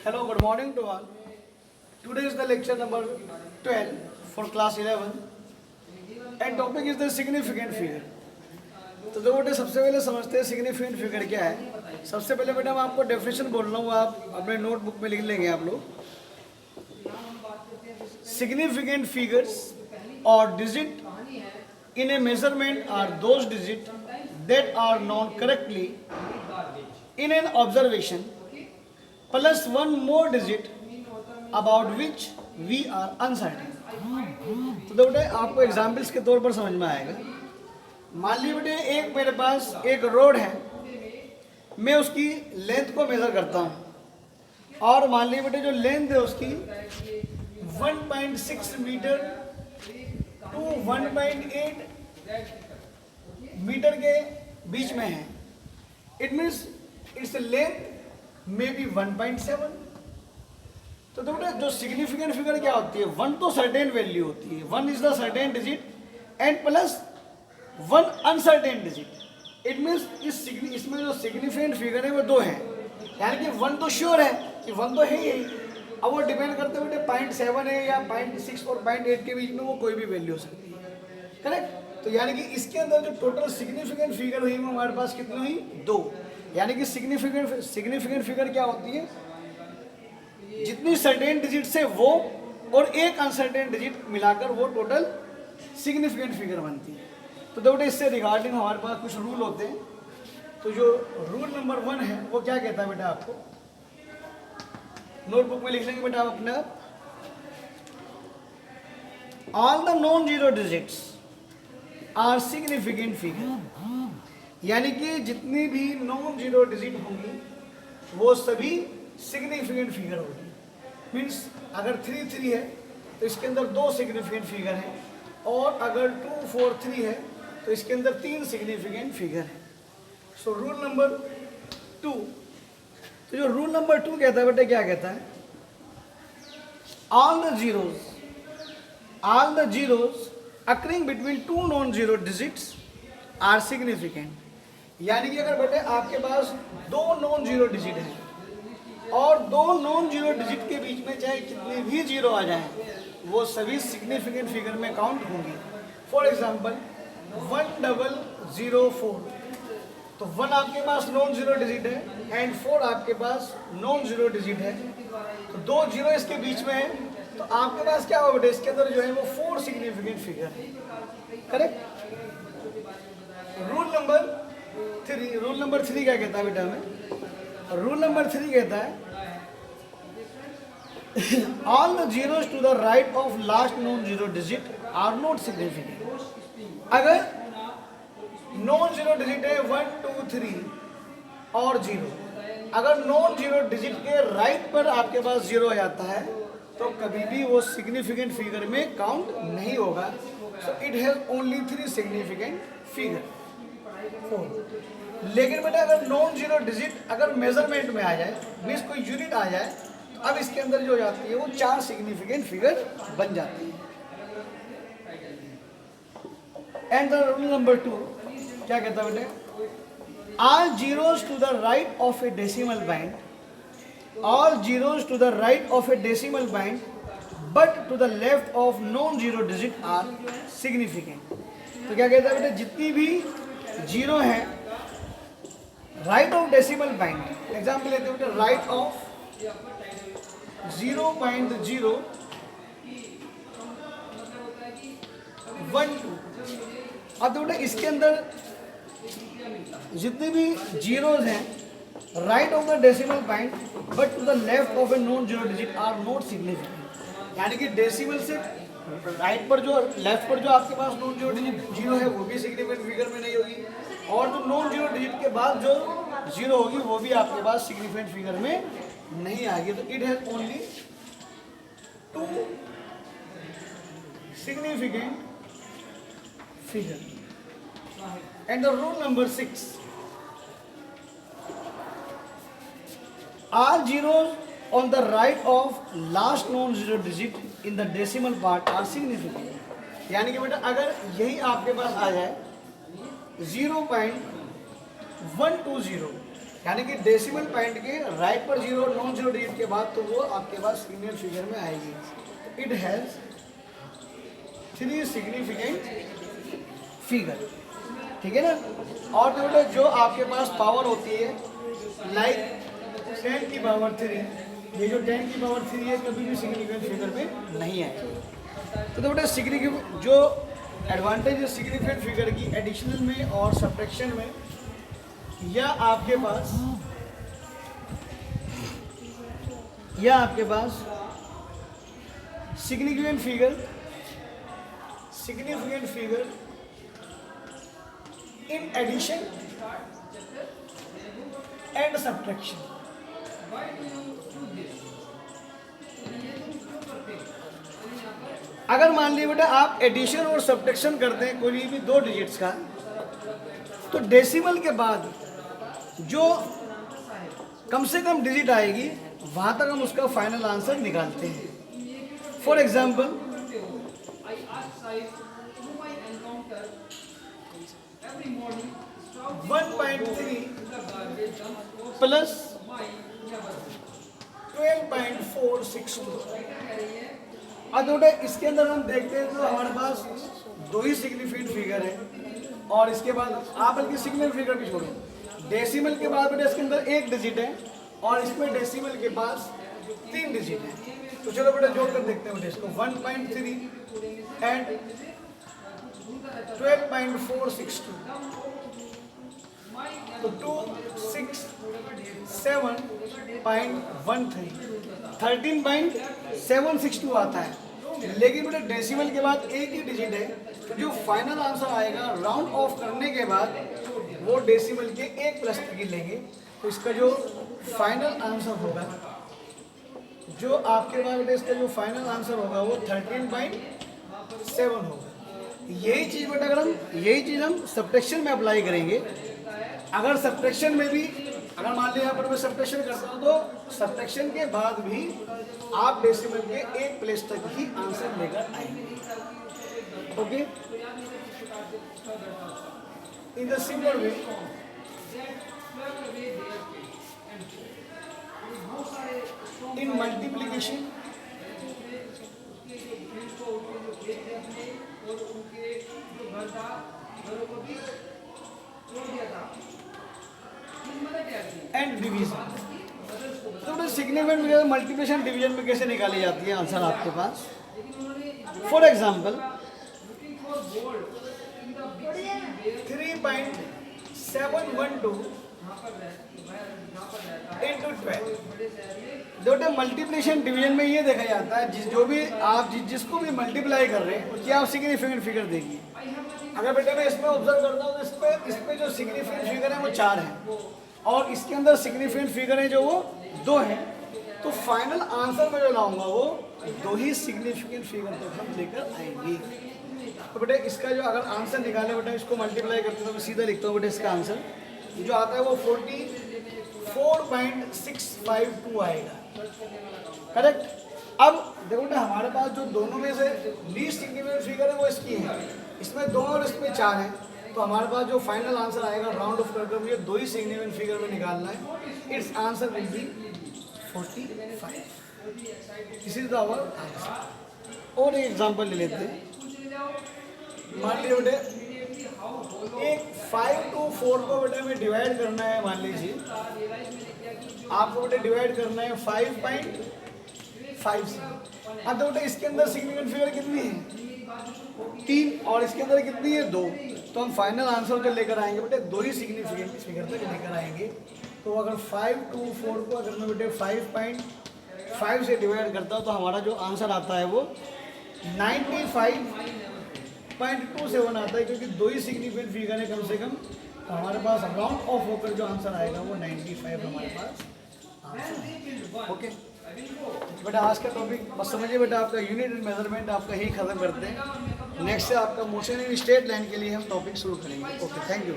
Hello, good morning to all. Today is the lecture number 12 for class 11 and topic is the significant figure. तो जो बेटे सबसे पहले समझते हैं सिग्निफिकेंट फिगर क्या है। सबसे पहले बेटा मैं आपको डेफिनेशन बोल रहा हूँ, आप अपने नोटबुक में लिख लेंगे आप लोग। सिग्निफिकेंट फिगर्स और digit in a measurement are those digits that are known correctly in an observation plus one more digit about which we are uncertain. तो बेटे आपको एग्जाम्पल्स के तौर पर समझ में आएगा। मान लीजिए बेटे एक मेरे पास एक रोड है, मैं उसकी लेंथ को मेजर करता हूँ और मान लीजिए बेटे जो लेंथ है उसकी 1.6 मीटर टू 1.8 मीटर के बीच में है। It means its length may be 1.7। तो बेटा जो सिग्निफिकेंट फिगर क्या होती है, वन तो सर्टेन वैल्यू होती है, one is the certain digit and plus one uncertain digit. It means इसमें जो सिग्निफिकेंट फिगर है वो दो हैं, यानी कि वन तो श्योर है कि वन तो है ही। अब वो डिपेंड करते बेटे 0.7 है या 0.6 और 0.8 के बीच में वो कोई भी वैल्यू हो सकती है, करेक्ट। तो यानी कि इसके अंदर जो टोटल सिग्निफिकेंट फिगर हुई वो हमारे पास कितनी हुई, दो। यानी कि सिग्निफिकेंट फिगर क्या होती है, जितनी सर्टेन डिजिट से वो और एक अनसर्टेन डिजिट मिलाकर वो टोटल सिग्निफिकेंट फिगर बनती है। तो बेटे इससे रिगार्डिंग हमारे पास कुछ रूल होते हैं। तो जो रूल नंबर 1 है वो क्या कहता है बेटा, आपको नोटबुक में लिख लेंगे बेटा आप अपने आप। All the non zero digits are significant figure, यानी कि जितनी भी नॉन जीरो डिजिट होंगी वो सभी सिग्निफिकेंट फिगर होगी। मीन्स अगर 3 है तो इसके अंदर 2 सिग्निफिकेंट फिगर हैं, और अगर 2 4 3 है तो इसके अंदर 3 सिग्निफिकेंट फिगर है। सो रूल नंबर 2, तो जो रूल नंबर 2 कहता है बेटे, क्या कहता है, all the zeros occurring between 2 non zero digits are significant. यानी कि अगर बेटे आपके पास 2 नॉन जीरो डिजिट हैं और 2 नॉन जीरो डिजिट के बीच में चाहे कितने भी जीरो आ जाएं वो सभी सिग्निफिकेंट फिगर में काउंट होंगी। फॉर एग्जांपल 1004, तो 1 आपके पास नॉन जीरो डिजिट है एंड 4 आपके पास नॉन जीरो डिजिट है, तो 2 जीरो इसके बीच में है, तो आपके पास क्या होगा बेटे, इसके अंदर जो है वो 4 सिग्निफिकेंट फिगर है, करेक्ट। रूल नंबर 3 क्या कहता है बेटा हमें, रूल नंबर 3 कहता है all the zeros to the right of last non zero digit are not significant. अगर नॉन जीरो डिजिट है 1 2 3 और 0, अगर नॉन जीरो डिजिट के राइट पर आपके पास 0 आ जाता है तो कभी भी वो सिग्निफिकेंट फिगर में काउंट नहीं होगा। So it has only 3 significant figure, 4। लेकिन बेटा अगर नॉन जीरो डिजिट अगर मेजरमेंट में आ जाए, मीन्स कोई यूनिट आ जाए, तो अब इसके अंदर जो जाती है वो 4 सिग्निफिकेंट फिगर बन जाती है। एंड द रूल नंबर 2 क्या कहता है बेटे, all zeros to the right of a decimal bind, all zeros to the right of a decimal bind but to the left of non zero digit are significant. तो क्या कहता है बेटे, जितनी भी जीरो है right of decimal bind, example लेते हैं बेटे, राइट ऑफ 0.012। अब तो बेटा इसके अंदर जितने भी जीरोज हैं right of the decimal point but to the left of a non zero digit are not significant. यानी कि डेसिमल से राइट पर जो लेफ्ट पर जो आपके पास नॉन जीरो डिजिट 0 है वो भी सिग्निफिकेंट फिगर में नहीं होगी, और जो नॉन जीरो डिजिट के बाद जो 0 होगी वो भी आपके पास सिग्निफिकेंट फिगर में नहीं आएगी। तो it has only 2 significant figure. And the rule number 6, all zeros on the right of last non-zero digit in the decimal part are significant। यानी कि बेटा अगर यही आपके पास आ जाए 0.120, यानी कि डेसिमल पॉइंट के राइट पर 0 और नॉन 0 डिजिट के बाद तो वो आपके पास सिग्निफिकेंट फिगर में आएगी। इट हैज़ 3 सिग्निफिकेंट फिगर, ठीक है ना। और बेटा जो आपके पास पावर होती है लाइक 10 की पावर 3, ये जो 10 की पावर 3 है कभी भी सिग्निफिकेंट फिगर में नहीं आएगी। तो बेटा सिग्निफिकेंट जो एडवांटेज है सिग्निफिकेंट फिगर की एडिशनल में और सब्ट्रैक्शन में, या आपके पास significant figure in addition and subtraction. अगर मान लीजिए बेटा आप एडिशन और सब्ट्रैक्शन करते हैं कोई भी 2 डिजिट्स का, तो डेसिमल के बाद जो कम से कम डिजिट आएगी वहां तक हम उसका फाइनल आंसर निकालते हैं। For example 1.3 plus 12.462। अब बेटा इसके अंदर हम देखते हैं तो हमारे पास 2 ही सिग्निफिकेंट फिगर है, और इसके बाद आप बल्कि सिग्निफिकेंट फिगर भी छोड़ो, डेसिमल के बाद बेटा इसके अंदर 1 डिजिट है और इसमें डेसिमल के पास 3 डिजिट है। तो चलो बेटा जोड़ कर देखते हैं बेटा इसको 1.3 एंड 12.462, तो 267.13 13.762 आता है। लेकिन बेटा डेसिमल के बाद 1 ही डिजिट है, तो जो फाइनल आंसर आएगा राउंड ऑफ करने के बाद वो डेसिमल के 1 प्लस तक ही लेंगे। तो इसका जो फाइनल आंसर होगा, जो आपके पास बेटा इसका जो फाइनल आंसर होगा वो 13.7 होगा। यही चीज़ बेटा यही चीज़ हम सब्ट्रैक्शन में अप्लाई करेंगे। अगर सब्ट्रैक्शन में भी अगर मान लिया यहाँ पर मैं सब्ट्रैक्शन करता हूँ तो सब्ट्रैक्शन के बाद भी आप डेसिमल के 1 प्लेस तक ही आंसर लेकर आएंगे। Okay, in the similar way in multiplication and division. तो सिग्निफिकेंट फिगर मल्टीप्लिकेशन डिवीजन में कैसे निकाली जाती है आंसर आपके पास। For example 3.712 into 12। देखो मल्टीप्लिकेशन डिवीजन में ये देखा जाता है जो भी आप जिसको भी मल्टीप्लाई कर रहे हैं उसकी आप सिग्निफिकेंट फिगर देखिए। अगर बेटा मैं इसमें ऑब्जर्व करता हूँ तो इसमें जो सिग्निफिकेंट फिगर है वो 4 है और इसके अंदर सिग्निफिकेंट फिगर है जो वो 2 है, तो फाइनल आंसर में जो लाऊंगा वो 2 ही सिग्निफिकेंट फिगर तक हम लेकर आएंगे। तो बेटा इसका जो अगर आंसर निकाले बेटा इसको मल्टीप्लाई करते तो मैं सीधा लिखता हूँ बेटा इसका आंसर जो आता है वो 44.652 आएगा, करेक्ट। अब देखो बेटा हमारे पास जो दोनों में से लीस्ट सिग्निफिकेंट फिगर है वो इसकी है, इसमें 2 और इसमें 4 है, तो हमारे पास जो फाइनल आंसर आएगा राउंड ऑफ करके मुझे 2 ही सिग्निफिकेंट फिगर में निकालना है। It's answer will be 45। This is our answer. और एक एग्जांपल ले लेते हैं। मान लीजिए बेटे एक 5 to 4 को बेटा में डिवाइड करना है। मान लीजिए आपको बेटा डिवाइड करना है 5.5 से। अब तो बेटा इसके अंदर सिग्निफिकेंट फिगर कितनी है 3 और इसके अंदर कितनी है 2, तो हम फाइनल आंसर जो लेकर आएंगे बेटे 2 ही सिग्निफिकेंट फिगर तक लेकर आएंगे। तो अगर 5 to 4 को अगर मैं बेटे 5.5 से डिवाइड करता हूँ तो हमारा जो आंसर आता है वो 95.27 आता है, क्योंकि 2 ही सिग्निफिकेंट फिगर है कम से कम। तो हमारे पास राउंड ऑफ होकर जो आंसर आएगा वो 95 हमारे पास आंसर है। ओके बेटा आज का टॉपिक बस समझिए बेटा, आपका यूनिट एंड मेजरमेंट आपका ही खत्म करते हैं। नेक्स्ट से आपका मोशन इन स्ट्रेट लाइन के लिए हम टॉपिक शुरू करेंगे। Okay, thank you.